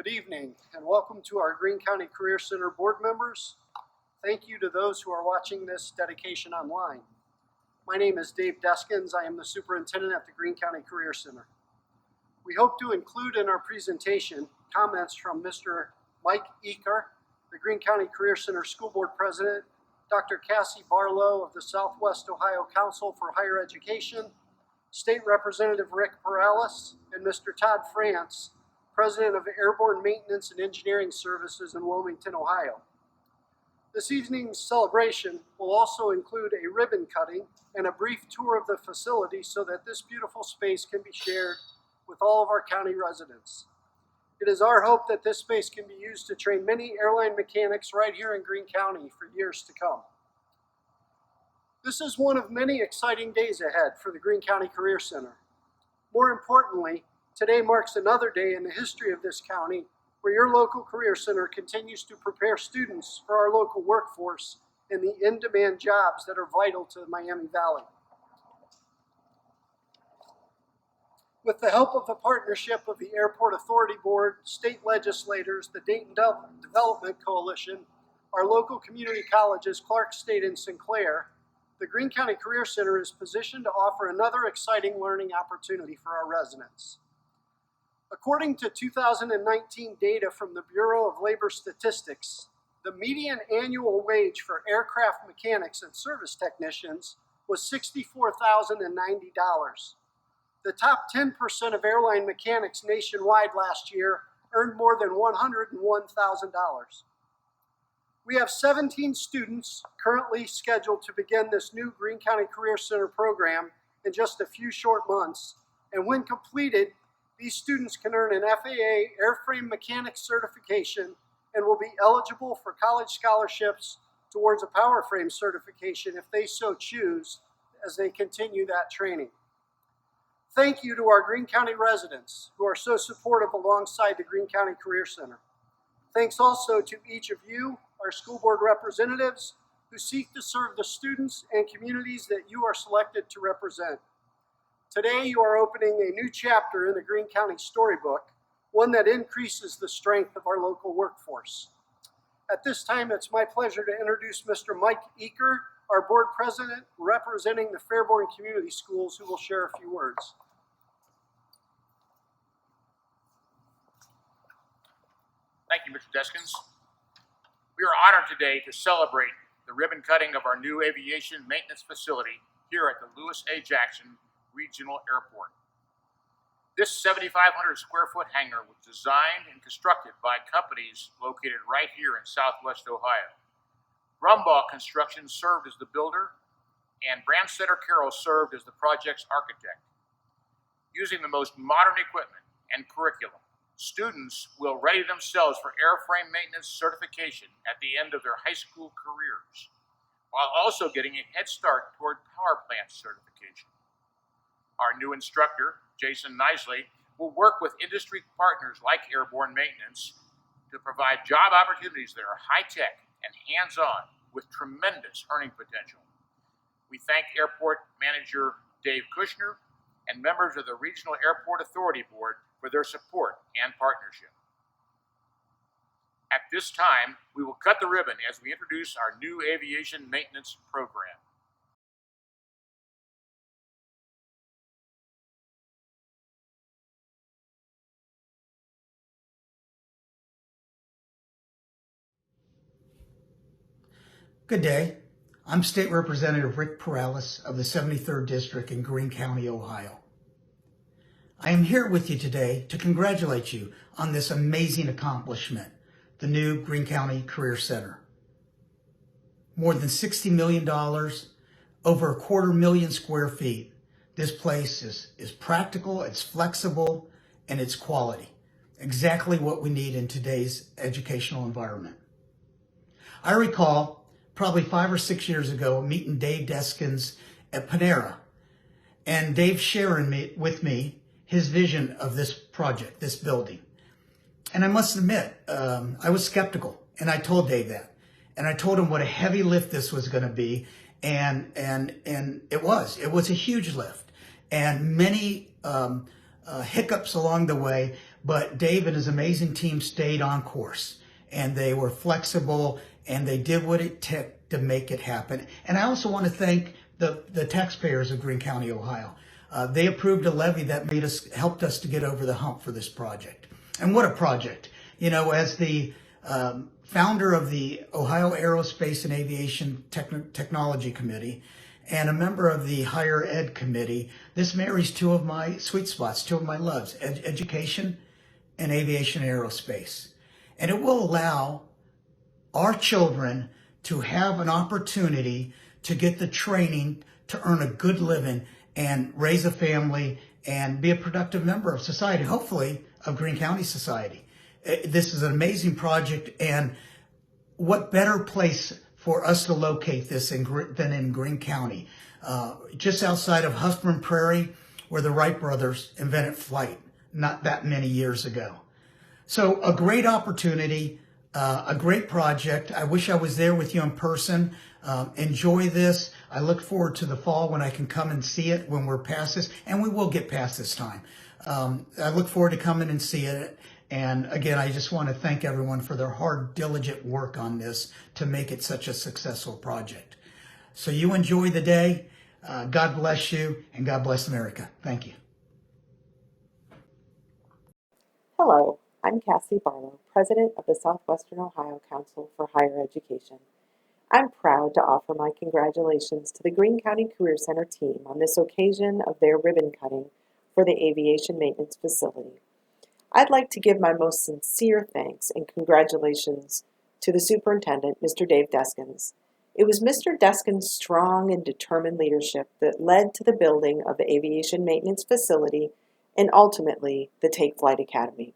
Good evening and welcome to our Greene County Career Center board members. Thank you to those who are watching this dedication online. My name is Dave Deskins. I am the superintendent at the Greene County Career Center. We hope to include in our presentation comments from Mr. Mike Eaker, the Greene County Career Center School Board President, Dr. Cassie Bomber of the Southwest Ohio Council for Higher Education, State Representative Rick Perales, and Mr. Todd, President of Airborne Maintenance and Engineering Services in Wilmington, Ohio. This evening's celebration will also include a ribbon cutting and a brief tour of the facility so that this beautiful space can be shared with all of our county residents. It is our hope that this space can be used to train many airline mechanics right here in Greene County for years to come. This is one of many exciting days ahead for the Greene County Career Center. More importantly, today marks another day in the history of this county where your local career center continues to prepare students for our local workforce in the in-demand jobs that are vital to the Miami Valley. With the help of the partnership of the Airport Authority Board, state legislators, the Dayton Development Coalition, our local community colleges, Clark State and Sinclair, the Greene County Career Center is positioned to offer another exciting learning opportunity for our residents. According to 2019 data from the Bureau of Labor Statistics, the median annual wage for aircraft mechanics and service technicians was $64,090. The top 10% of airline mechanics nationwide last year earned more than $101,000. We have 17 students currently scheduled to begin this new Greene County Career Center program in just a few short months, and when completed, these students can earn an FAA airframe mechanics certification and will be eligible for college scholarships towards a power frame certification if they so choose as they continue that training. Thank you to our Greene County residents who are so supportive alongside the Greene County Career Center. Thanks also to each of you, our school board representatives, who seek to serve the students and communities that you are selected to represent. Today, you are opening a new chapter in the Greene County storybook, one that increases the strength of our local workforce. At this time, it's my pleasure to introduce Mr. Mike Eaker, our board president representing the Airborne Community Schools, who will share a few words. Thank you, Mr. Deskins. We are honored today to celebrate the ribbon cutting of our new aviation maintenance facility here at the Lewis A. Jackson Regional Airport. This 7,500 square foot hangar was designed and constructed by companies located right here in Southwest Ohio. Brumbaugh Construction served as the builder, and Branstetter Carroll served as the project's architect. Using the most modern equipment and curriculum, students will ready themselves for airframe maintenance certification at the end of their high school careers, while also getting a head start toward power plant certification. Our new instructor, Jason Nisley, will work with industry partners like Airborne Maintenance to provide job opportunities that are high-tech and hands-on with tremendous earning potential. We thank Airport Manager Dave Kushner and members of the Regional Airport Authority Board for their support and partnership. At this time, we will cut the ribbon as we introduce our new aviation maintenance program. Good day. I'm State Representative Rick Perales of the 73rd District in Greene County, Ohio. I am here with you today to congratulate you on this amazing accomplishment, the new Greene County Career Center. More than $60 million, over 250,000 square feet. This place is practical, it's flexible, and it's quality. Exactly what we need in today's educational environment. I recall probably 5 or 6 years ago meeting Dave Deskins at Panera, and Dave sharing with me his vision of this project, this building. And I must admit, I was skeptical, and I told Dave that. And I told him what a heavy lift this was going to be, and it was a huge lift, and many hiccups along the way, but Dave and his amazing team stayed on course, and they were flexible, and they did what it took to make it happen. And I also want to thank the taxpayers of Greene County, Ohio. They approved a levy that helped us to get over the hump for this project. And what a project. You know, as the founder of the Ohio Aerospace and Aviation Technology Committee and a member of the Higher Ed Committee, this marries two of my sweet spots, two of my loves, education and aviation aerospace. And it will allow our children to have an opportunity to get the training to earn a good living and raise a family and be a productive member of society, hopefully of Greene County society. This is an amazing project, and what better place for us to locate this than in Greene County, just outside of Huffman Prairie, where the Wright brothers invented flight not that many years ago. So a great opportunity, a great project. I wish I was there with you in person. Enjoy this. I look forward to the fall when I can come and see it when we're past this, and we will get past this time. I look forward to coming and see it. And again, I just want to thank everyone for their hard, diligent work on this to make it such a successful project. So you enjoy the day. God bless you, and God bless America. Thank you. Hello, I'm Cassie Bomber, President of the Southwestern Ohio Council for Higher Education. I'm proud to offer my congratulations to the Greene County Career Center team on this occasion of their ribbon cutting for the Aviation Maintenance Facility. I'd like to give my most sincere thanks and congratulations to the Superintendent, Mr. Dave Deskins. It was Mr. Deskins' strong and determined leadership that led to the building of the Aviation Maintenance Facility and ultimately the Take Flight Academy.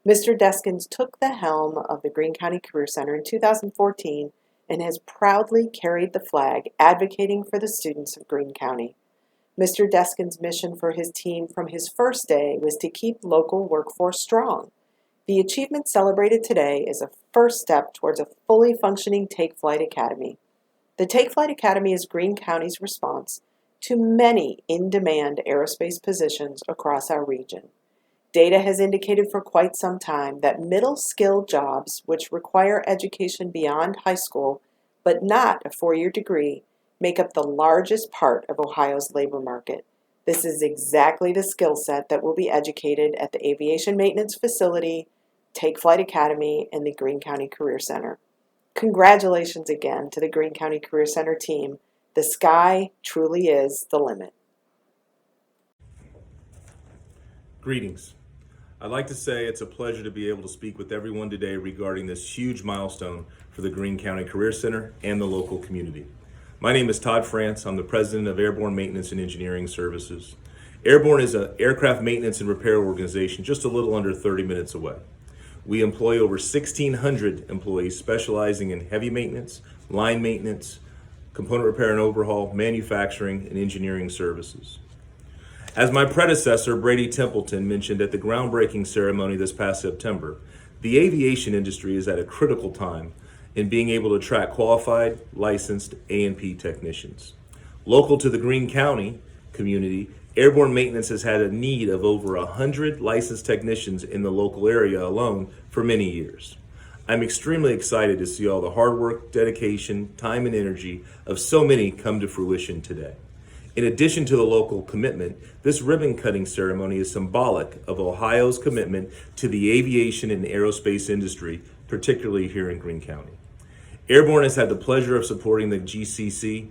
Mr. Deskins took the helm of the Greene County Career Center in 2014 and has proudly carried the flag advocating for the students of Greene County. Mr. Deskins' mission for his team from his first day was to keep local workforce strong. The achievement celebrated today is a first step towards a fully functioning Take Flight Academy. The Take Flight Academy is Greene County's response to many in-demand aerospace positions across our region. Data has indicated for quite some time that middle-skilled jobs, which require education beyond high school but not a four-year degree, make up the largest part of Ohio's labor market. This is exactly the skill set that will be educated at the Aviation Maintenance Facility, Take Flight Academy, and the Greene County Career Center. Congratulations again to the Greene County Career Center team. The sky truly is the limit. Greetings. I'd like to say it's a pleasure to be able to speak with everyone today regarding this huge milestone for the Greene County Career Center and the local community. My name is Todd France. I'm the president of Airborne Maintenance and Engineering Services. Airborne is an aircraft maintenance and repair organization just a little under 30 minutes away. We employ over 1,600 employees specializing in heavy maintenance, line maintenance, component repair and overhaul, manufacturing, and engineering services. As my predecessor, Brady Templeton, mentioned at the groundbreaking ceremony this past September, the aviation industry is at a critical time in being able to attract qualified, licensed A&P technicians. Local to the Greene County community, Airborne Maintenance has had a need of over 100 licensed technicians in the local area alone for many years. I'm extremely excited to see all the hard work, dedication, time, and energy of so many come to fruition today. In addition to the local commitment, this ribbon cutting ceremony is symbolic of Ohio's commitment to the aviation and aerospace industry, particularly here in Greene County. Airborne has had the pleasure of supporting the GCC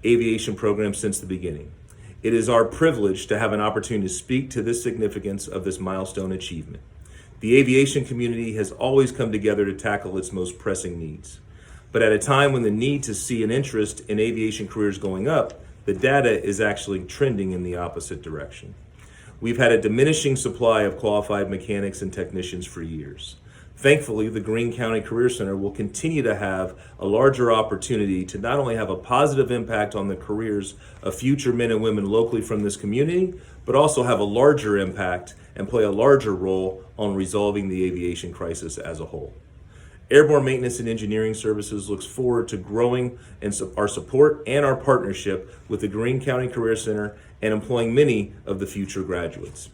aviation program since the beginning. It is our privilege to have an opportunity to speak to the significance of this milestone achievement. The aviation community has always come together to tackle its most pressing needs. But at a time when the need to see an interest in aviation careers going up, the data is actually trending in the opposite direction. We've had a diminishing supply of qualified mechanics and technicians for years. Thankfully, the Greene County Career Center will continue to have a larger opportunity to not only have a positive impact on the careers of future men and women locally from this community, but also have a larger impact and play a larger role on resolving the aviation crisis as a whole. Airborne Maintenance and Engineering Services looks forward to growing our support and our partnership with the Greene County Career Center and employing many of the future graduates.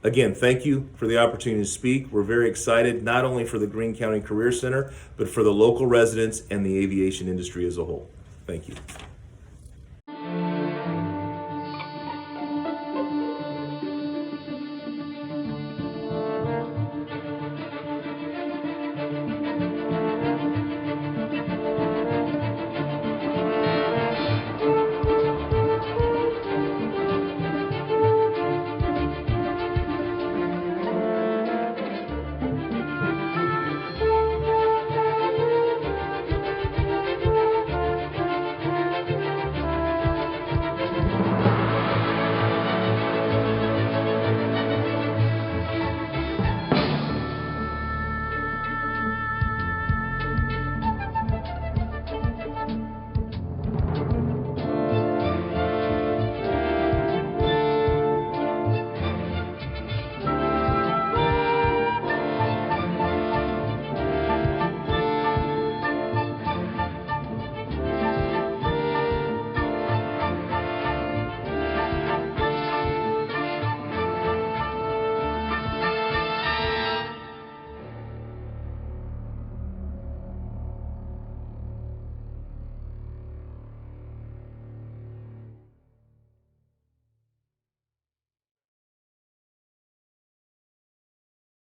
Again, thank you for the opportunity to speak. We're very excited, not only for the Greene County Career Center, but for the local residents and the aviation industry as a whole. Thank you.